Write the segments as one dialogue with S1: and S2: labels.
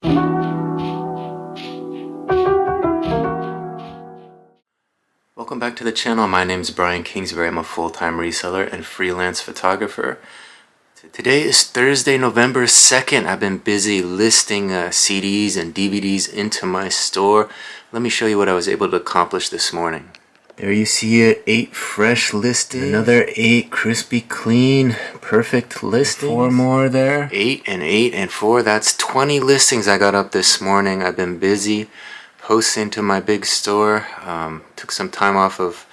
S1: Welcome back to the channel. My name is Brian Kingsberry. I'm a full-time reseller and freelance photographer. Today is Thursday, November 2nd. I've been busy listing CDs and DVDs into my store. Let me show you what I was able to accomplish this morning. There you see it, 8 fresh listings. Another 8 crispy clean, perfect listings. 4 more there. 8 and 8 and 4, that's 20 listings I got up this morning. I've been busy posting to my big store. Took some time off of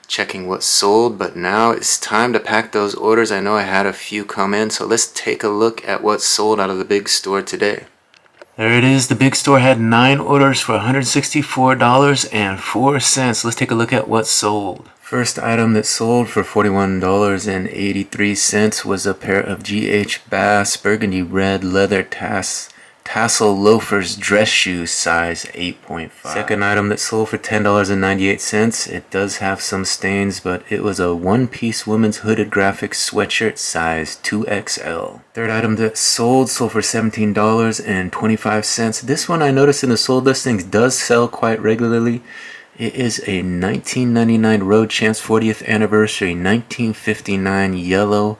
S1: checking what sold, but now it's time to pack those orders. I know I had a few come in, so let's take a look at what sold out of the big store today. There it is. The big store had 9 orders for $164.04. Let's take a look at what sold. First item that sold for $41.83 was a pair of GH Bass burgundy red leather tassel loafers dress shoes, size 8.5. Second item that sold for $10.98. It does have some stains, but it was a one-piece women's hooded graphic sweatshirt, size 2XL. Third item that sold for $17.25. This one I noticed in the sold listings does sell quite regularly. It is a 1999 Road Champs 40th anniversary 1959 yellow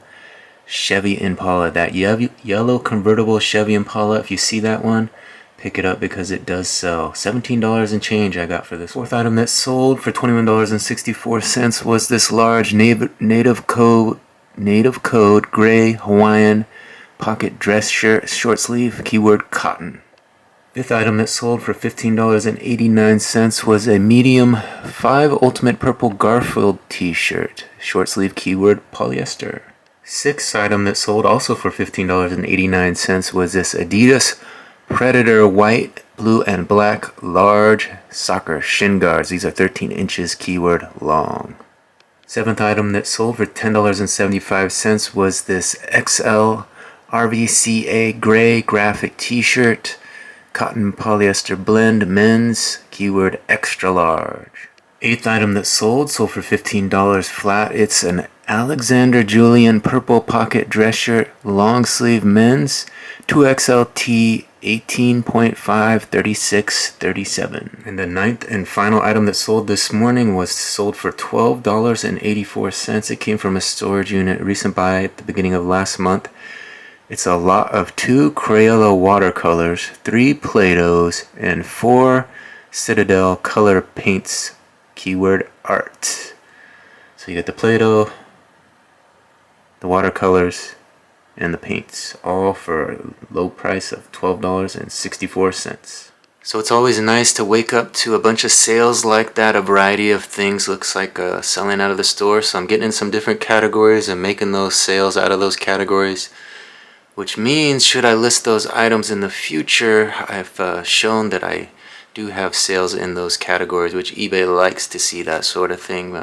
S1: Chevy Impala. That yellow convertible Chevy Impala, if you see that one, pick it up because it does sell. $17 and change I got for this. Fourth item that sold for $21.64 was this large native code gray Hawaiian pocket dress shirt, short sleeve, keyword cotton. Fifth item that sold for $15.89 was a medium 5 ultimate purple Garfield t-shirt, short sleeve, keyword polyester. Sixth item that sold also for $15.89 was this Adidas Predator white, blue, and black large soccer shin guards. These are 13 inches, keyword long. Seventh item that sold for $10.75 was this XL RVCA gray graphic t-shirt, cotton polyester blend, men's, keyword extra large. Eighth item that sold for $15 flat. It's an Alexander Julian purple pocket dress shirt, long sleeve men's, 2XLT 18.5 36 37. And the ninth and final item that sold this morning was sold for $12.84. It came from a storage unit, recent buy at the beginning of last month. It's a lot of 2 Crayola watercolors, 3 Play-Dohs, and 4 Citadel color paints, keyword art. So you get the Play-Doh, the watercolors, and the paints, all for a low price of $12.64. So it's always nice to wake up to a bunch of sales like that. A variety of things looks like selling out of the store. So I'm getting in some different categories and making those sales out of those categories, which means should I list those items in the future, I've shown that I do have sales in those categories, which eBay likes to see that sort of thing.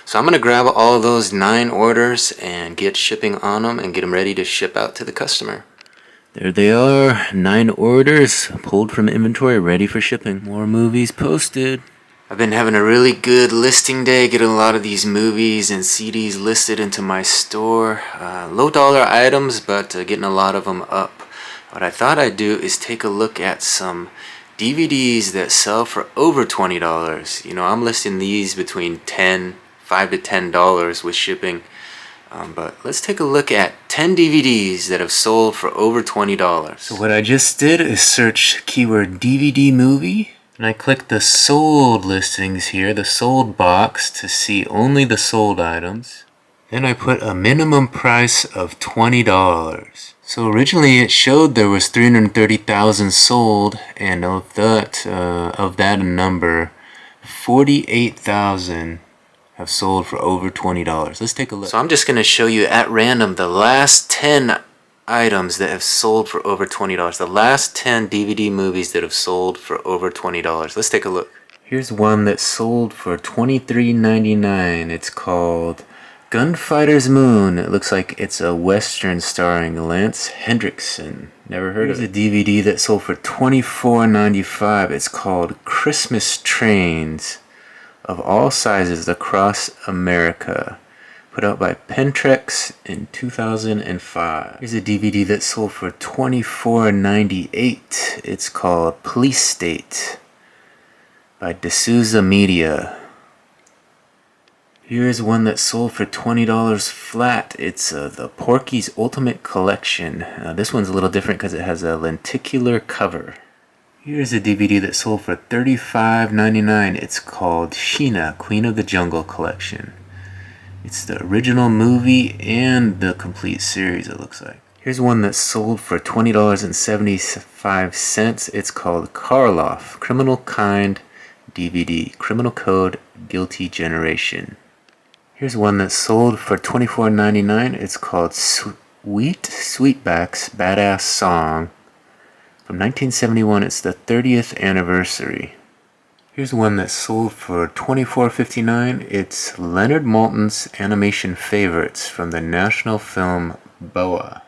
S1: So I'm going to grab all those 9 orders and get shipping on them and get them ready to ship out to the customer. There they are, 9 orders pulled from inventory, ready for shipping. More movies posted. I've been having a really good listing day, getting a lot of these movies and CDs listed into my store. Low dollar items, but getting a lot of them up. What I thought I'd do is take a look at some DVDs that sell for over $20. You know, I'm listing these between $5 to $10 with shipping. But let's take a look at 10 DVDs that have sold for over $20. So what I just did is search keyword DVD movie, and I clicked the sold listings here, the sold box, to see only the sold items. Then I put a minimum price of $20. So originally it showed there was 330,000 sold, and of that number, 48,000 have sold for over $20. Let's take a look. So I'm just going to show you at random the last 10 items that have sold for over $20. The last 10 DVD movies that have sold for over $20. Let's take a look. Here's one that sold for $23.99. It's called Gunfighter's Moon. It looks like it's a Western starring Lance Hendrickson. Never heard of it. Here's a DVD that sold for $24.95. It's called Christmas Trains, of all sizes across America. put out by Pentrex in 2005. Here's a DVD that sold for $24.98. It's called Police State by D'Souza Media. Here's one that sold for $20 flat. It's the Porky's Ultimate Collection. This one's a little different because it has a lenticular cover. Here's a DVD that sold for $35.99. It's called Sheena, Queen of the Jungle Collection. It's the original movie and the complete series, it looks like. Here's one that sold for $20.75. It's called Karloff, Criminal Kind DVD, Criminal Code, Guilty Generation. Here's one that sold for $24.99. It's called Sweetback's Badass Song. From 1971, it's the 30th anniversary. Here's one that sold for $24.59. It's Leonard Maltin's Animation Favorites from the national film Boa.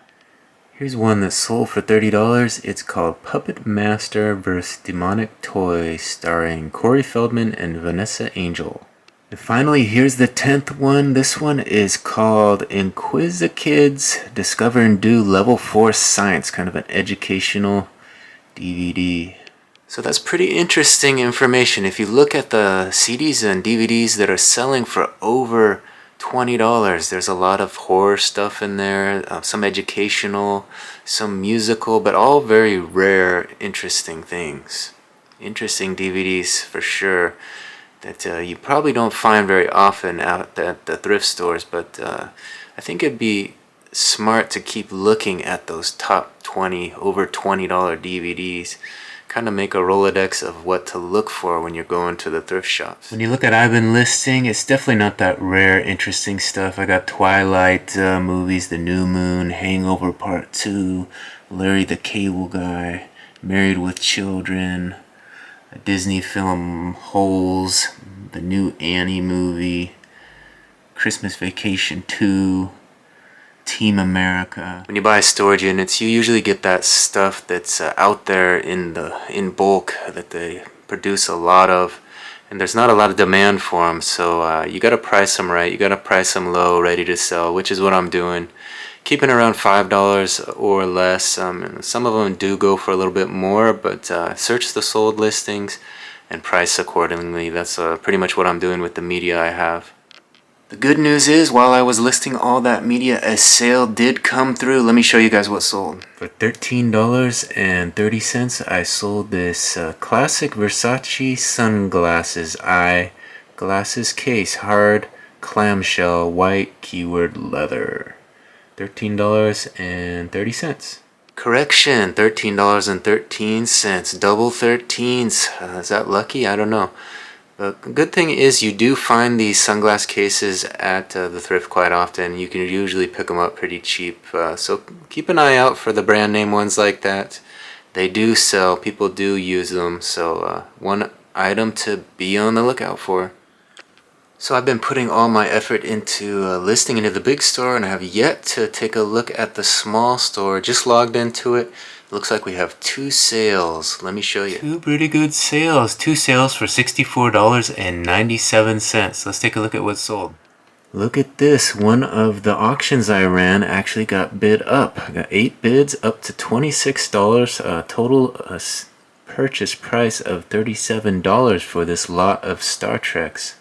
S1: Here's one that sold for $30. It's called Puppet Master vs. Demonic Toy, starring Corey Feldman and Vanessa Angel. And finally, here's the 10th one. This one is called Inquisikids Discover and Do Level 4 Science, kind of an educational DVD. So that's pretty interesting information. If you look at the CDs and DVDs that are selling for over $20, there's a lot of horror stuff in there, some educational, some musical, but all very rare, interesting things. Interesting DVDs for sure that you probably don't find very often out at the thrift stores, but I think it'd be smart to keep looking at those top 20, over $20 DVDs. Kind of make a Rolodex of what to look for when you're going to the thrift shops. When you look at I've Been Listing, it's definitely not that rare, interesting stuff. I got Twilight movies, The New Moon, Hangover Part 2, Larry the Cable Guy, Married with Children, a Disney film, Holes, the new Annie movie, Christmas Vacation 2, Team America. When you buy storage units, you usually get that stuff that's out there in bulk that they produce a lot of, and there's not a lot of demand for them. So you got to price them right. You got to price them low, ready to sell, which is what I'm doing. Keeping around $5 or less. Some of them do go for a little bit more, but search the sold listings and price accordingly. That's pretty much what I'm doing with the media I have. The good news is, while I was listing all that media, a sale did come through. Let me show you guys what sold. For $13.30, I sold this classic Versace sunglasses eye glasses case, hard clamshell, white, keyword leather. $13.30. Correction, $13.13. Double 13s. Is that lucky? I don't know. The good thing is you do find these sunglass cases at the thrift quite often. You can usually pick them up pretty cheap. So keep an eye out for the brand name ones like that. They do sell. People do use them. So one item to be on the lookout for. So I've been putting all my effort into listing into the big store, and I have yet to take a look at the small store. Just logged into it. Looks like we have 2 sales. Let me show you. 2 pretty good sales. 2 sales for $64.97. Let's take a look at what's sold. Look at this. One of the auctions I ran actually got bid up. I got 8 bids up to $26. Total purchase price of $37 for this lot of Star Treks.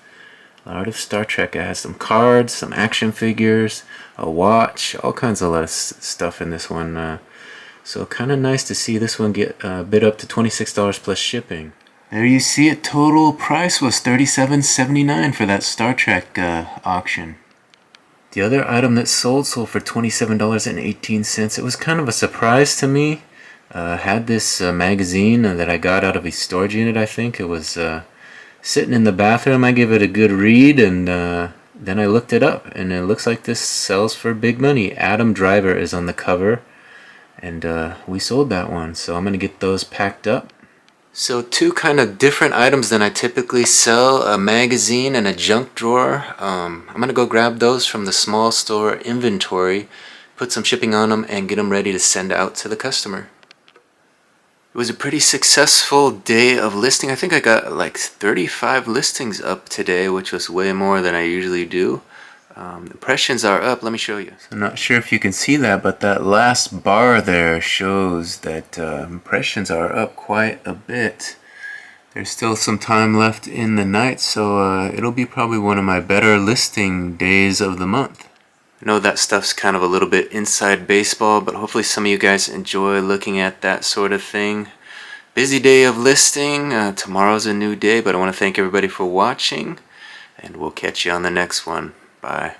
S1: Lot of Star Trek. It has some cards, some action figures, a watch, all kinds of stuff in this one. So kind of nice to see this one get bid up to $26 plus shipping. There you see it. Total price was $37.79 for that Star Trek auction. The other item that sold for $27.18. It was kind of a surprise to me. Had this magazine that I got out of a storage unit, I think. It was sitting in the bathroom. I gave it a good read, and then I looked it up, and it looks like this sells for big money. Adam Driver is on the cover. And we sold that one, so I'm going to get those packed up. So 2 kind of different items than I typically sell, a magazine and a junk drawer. I'm going to go grab those from the small store inventory, put some shipping on them, and get them ready to send out to the customer. It was a pretty successful day of listing. I think I got like 35 listings up today, which was way more than I usually do. Impressions are up. Let me show you. So I'm not sure if you can see that, but that last bar there shows that impressions are up quite a bit. There's still some time left in the night, so it'll be probably one of my better listing days of the month. I know that stuff's kind of a little bit inside baseball, but hopefully some of you guys enjoy looking at that sort of thing. Busy day of listing. Tomorrow's a new day, but I want to thank everybody for watching, and we'll catch you on the next one. Bye.